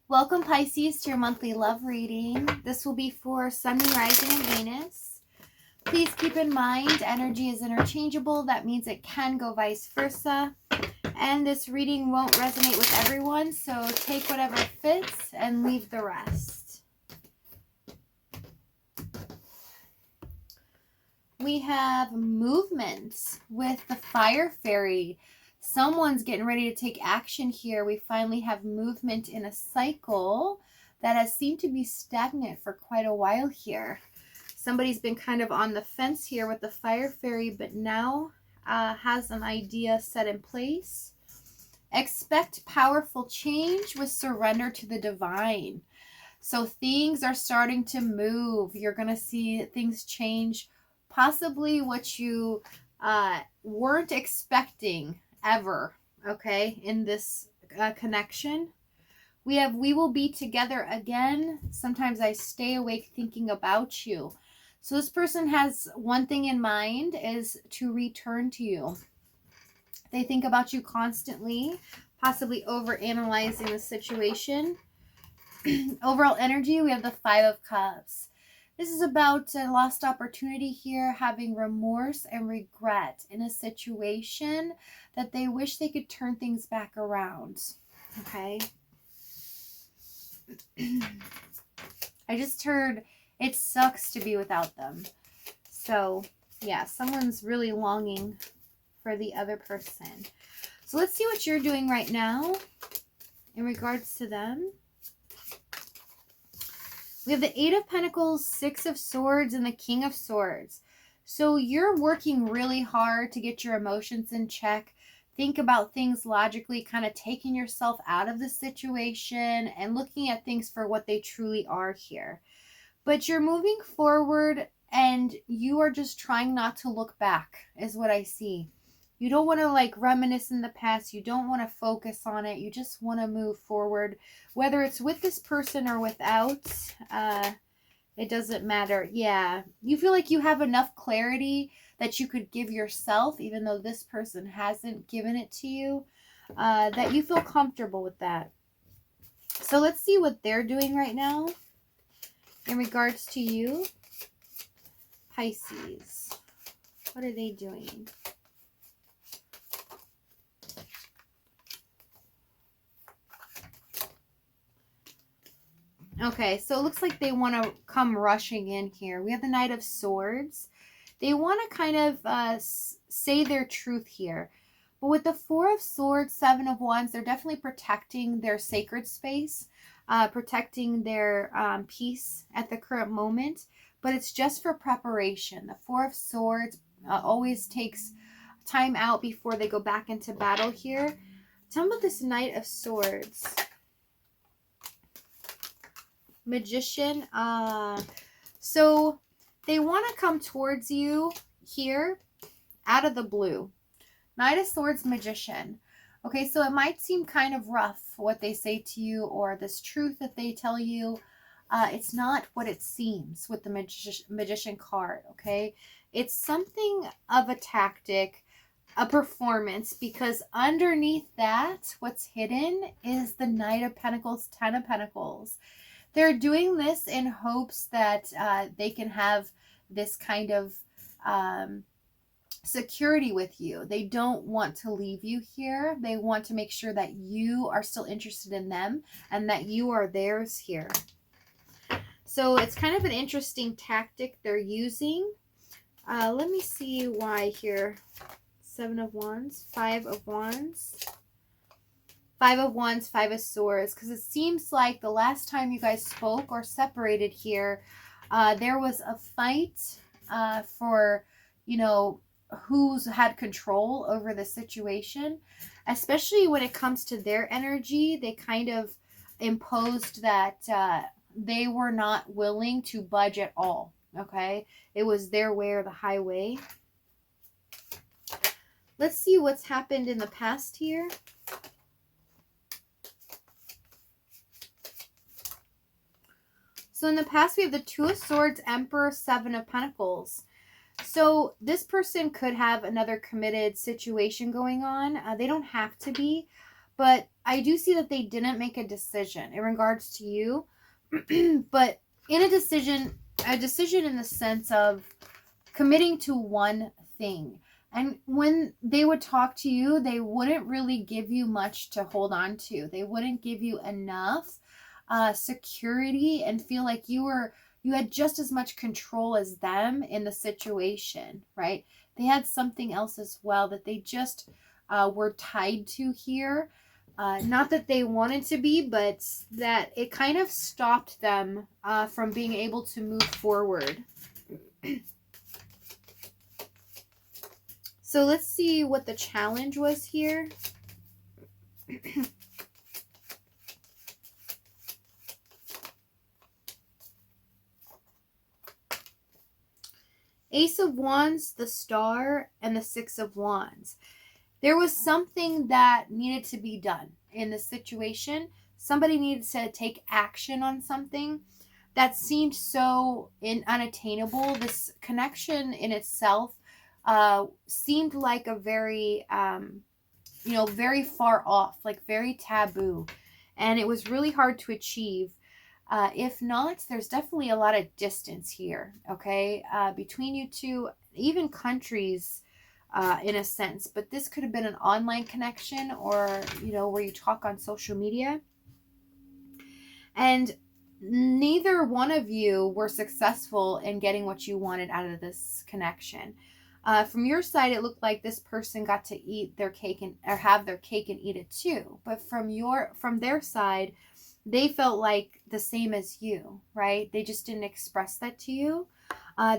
Welcome, Pisces, to your monthly love reading. This will be for Sun, Moon, Rising, and Venus. Please keep in mind, energy is interchangeable. That means it can go vice versa. And this reading won't resonate with everyone, so take whatever fits and leave the rest. We have movement with the Fire Fairy. Someone's getting ready to take action here. We finally have movement in a cycle that has seemed to be stagnant for quite a while here. Somebody's been kind of on the fence here with the Fire Fairy, but now has an idea set in place. Expect powerful change with surrender to the divine. So things are starting to move. You're going to see things change, possibly what you weren't expecting ever, okay, in this connection. We will be together again. Sometimes I stay awake thinking about you. So this person has one thing in mind, is to return to you. They think about you constantly, possibly overanalyzing the situation. Overall energy, we have the Five of Cups. This is about a lost opportunity here, having remorse and regret in a situation that they wish they could turn things back around. Okay. I just heard it sucks to be without them. So, yeah, someone's really longing for the other person. So let's see what you're doing right now in regards to them. We have the Eight of Pentacles, Six of Swords, and the King of Swords. So you're working really hard to get your emotions in check. Think about things logically, kind of taking yourself out of the situation and looking at things for what they truly are here. But you're moving forward and you are just trying not to look back, is what I see. You don't want to like reminisce in the past. You don't want to focus on it. You just want to move forward. Whether it's with this person or without, it doesn't matter. Yeah, you feel like you have enough clarity that you could give yourself, even though this person hasn't given it to you, that you feel comfortable with that. So let's see what they're doing right now in regards to you, Pisces. What are they doing? Okay, so it looks like they want to come rushing in here. We have the Knight of Swords. They want to kind of say their truth here. But with the Four of Swords, Seven of Wands, they're definitely protecting their sacred space, protecting their peace at the current moment. But it's just for preparation. The Four of Swords always takes time out before they go back into battle here. Tell me about this Knight of Swords. Magician. So they want to come towards you here out of the blue. Knight of Swords, Magician. Okay, so it might seem kind of rough what they say to you or this truth that they tell you. It's not what it seems with the Magician card, okay? It's something of a tactic, a performance, because underneath that, what's hidden is the Knight of Pentacles, Ten of Pentacles. They're doing this in hopes that they can have this kind of security with you. They don't want to leave you here. They want to make sure that you are still interested in them and that you are theirs here. So it's kind of an interesting tactic they're using. Let me see why here. Seven of Wands, Five of Wands. Five of Wands, Five of Swords, because it seems like the last time you guys spoke or separated here, there was a fight for, you know, who's had control over the situation, especially when it comes to their energy. They kind of imposed that they were not willing to budge at all, okay? It was their way or the highway. Let's see what's happened in the past here. So in the past, we have the Two of Swords, Emperor, Seven of Pentacles. So this person could have another committed situation going on. They don't have to be, but I do see that they didn't make a decision in regards to you. But in a decision in the sense of committing to one thing. And when they would talk to you, they wouldn't really give you much to hold on to. They wouldn't give you enough security and feel like you had just as much control as them in the situation, right? They had something else as well that they just were tied to here. Not that they wanted to be, but that it kind of stopped them from being able to move forward. So let's see what the challenge was here. Ace of Wands, the Star, and the Six of Wands. There was something that needed to be done in the situation. Somebody needed to take action on something that seemed so unattainable. This connection in itself seemed like a very, very far off, like very taboo. And it was really hard to achieve. If not, there's definitely a lot of distance here, okay, between you two, even countries, in a sense. But this could have been an online connection or, where you talk on social media. And neither one of you were successful in getting what you wanted out of this connection. From your side, it looked like this person got to eat their cake or have their cake and eat it too. But from their side, they felt like the same as you, right? They just didn't express that to you.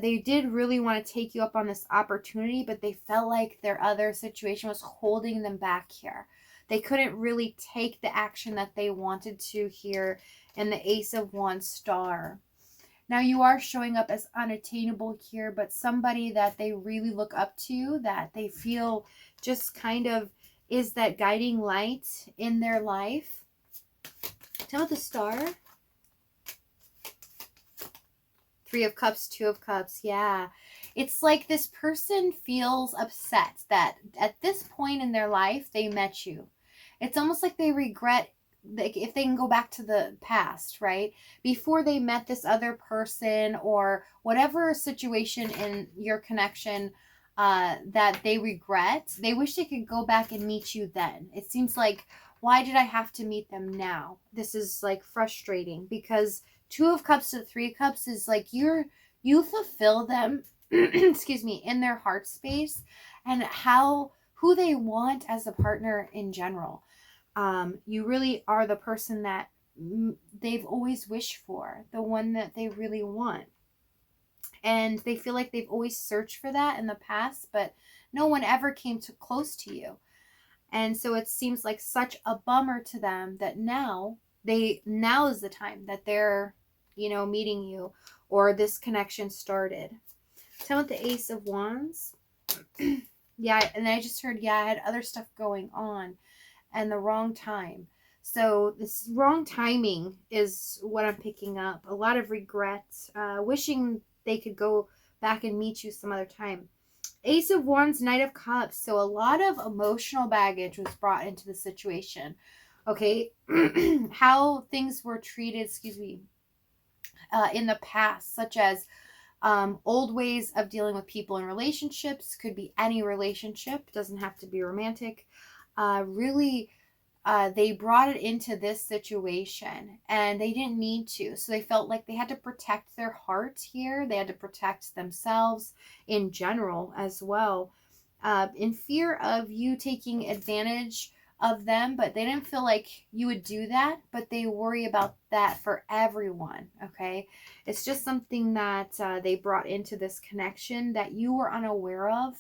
They did really want to take you up on this opportunity, but they felt like their other situation was holding them back here. They couldn't really take the action that they wanted to here in the Ace of Wands Star. Now, you are showing up as unattainable here, but somebody that they really look up to, that they feel just kind of is that guiding light in their life. Tell the Star. Three of Cups, Two of Cups. Yeah. It's like this person feels upset that at this point in their life, they met you. It's almost like they regret, like, if they can go back to the past, right? Before they met this other person or whatever situation in your connection that they regret, they wish they could go back and meet you then. It seems like, why did I have to meet them now? This is like frustrating because Two of Cups to Three of Cups is like you fulfill them, excuse me, in their heart space and who they want as a partner in general. You really are the person that they've always wished for, the one that they really want. And they feel like they've always searched for that in the past, but no one ever came too close to you. And so it seems like such a bummer to them that now is the time that they're, meeting you or this connection started. Tell me the Ace of Wands. Yeah, and I just heard, I had other stuff going on and the wrong time. So this wrong timing is what I'm picking up. A lot of regrets, wishing they could go back and meet you some other time. Ace of Wands, Knight of Cups. So a lot of emotional baggage was brought into the situation. Okay, how things were treated, in the past, such as old ways of dealing with people in relationships. Could be any relationship, doesn't have to be romantic. They brought it into this situation and they didn't need to. So they felt like they had to protect their heart here. They had to protect themselves in general as well, in fear of you taking advantage of them. But they didn't feel like you would do that, but they worry about that for everyone. Okay. It's just something that they brought into this connection that you were unaware of.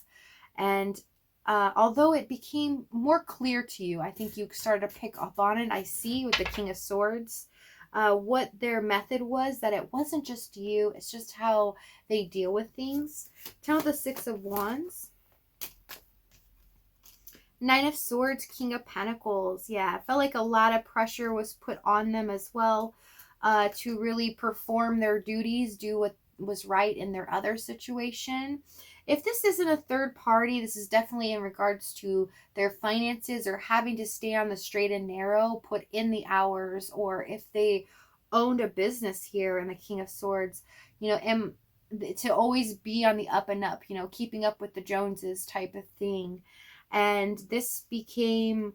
And although it became more clear to you, I think you started to pick up on it. I see with the King of Swords, what their method was, that it wasn't just you, it's just how they deal with things. Tell the Six of Wands. Nine of Swords, King of Pentacles. Yeah, I felt like a lot of pressure was put on them as well to really perform their duties, do what was right in their other situation. If this isn't a third party, this is definitely in regards to their finances or having to stay on the straight and narrow, put in the hours, or if they owned a business here in the King of Swords, and to always be on the up and up, keeping up with the Joneses type of thing. And this became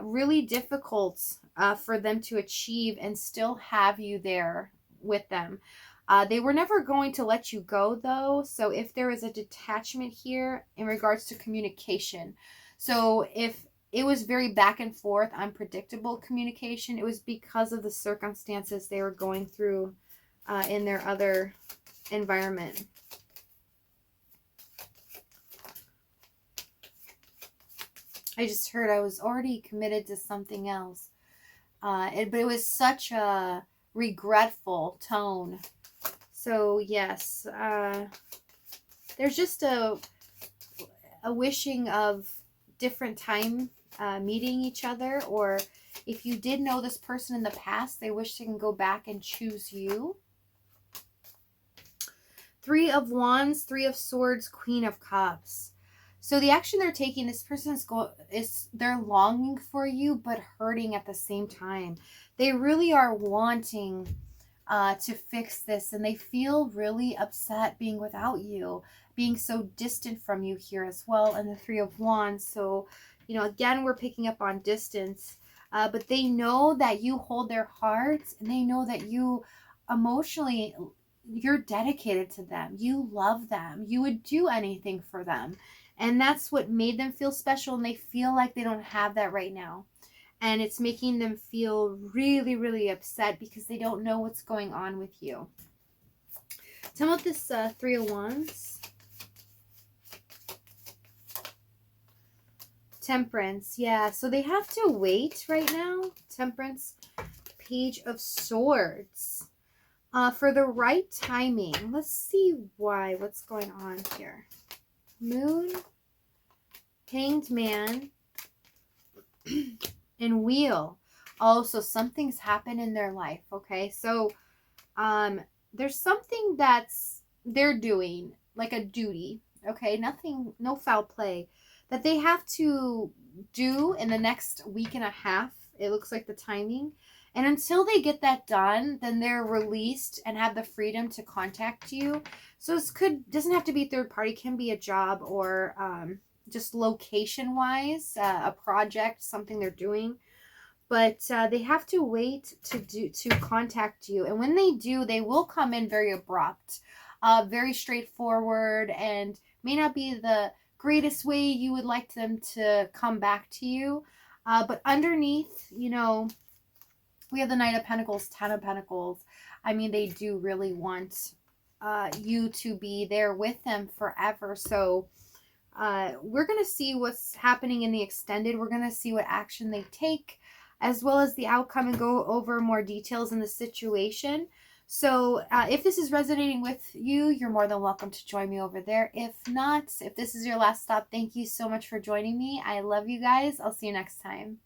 really difficult for them to achieve and still have you there with them. They were never going to let you go, though. So if there is a detachment here in regards to communication, so if it was very back and forth, unpredictable communication, it was because of the circumstances they were going through in their other environment. I just heard I was already committed to something else. But it was such a regretful tone. So yes, there's just a wishing of different time meeting each other, or if you did know this person in the past, they wish they can go back and choose you. 3 of Wands, 3 of Swords, Queen of Cups. So the action they're taking, this person they're longing for you, but hurting at the same time. They really are wanting to fix this, and they feel really upset being without you, being so distant from you here as well. And the 3 of Wands. So, again, we're picking up on distance, but they know that you hold their hearts, and they know that you emotionally, you're dedicated to them. You love them. You would do anything for them. And that's what made them feel special, and they feel like they don't have that right now. And it's making them feel really, really upset because they don't know what's going on with you. Tell me about this 3 of Wands. Temperance. Yeah, so they have to wait right now. Temperance. Page of Swords. For the right timing. Let's see why. What's going on here? Moon. Hanged Man. And Wheel. Oh, so something's happened in their life. Okay, so there's something that's they're doing, like a duty. Okay, nothing, no foul play, that they have to do in the next week and a half. It looks like the timing. And until they get that done, then they're released and have the freedom to contact you. So this doesn't have to be third party, can be a job, or just location wise, a project, something they're doing. But they have to wait to contact you. And when they do, they will come in very abrupt, very straightforward, and may not be the greatest way you would like them to come back to you. But underneath, we have the Knight of Pentacles, 10 of Pentacles. I mean, they do really want you to be there with them forever. So we're going to see what's happening in the extended. We're going to see what action they take, as well as the outcome, and go over more details in the situation. So if this is resonating with you, you're more than welcome to join me over there. If not, if this is your last stop, thank you so much for joining me. I love you guys. I'll see you next time.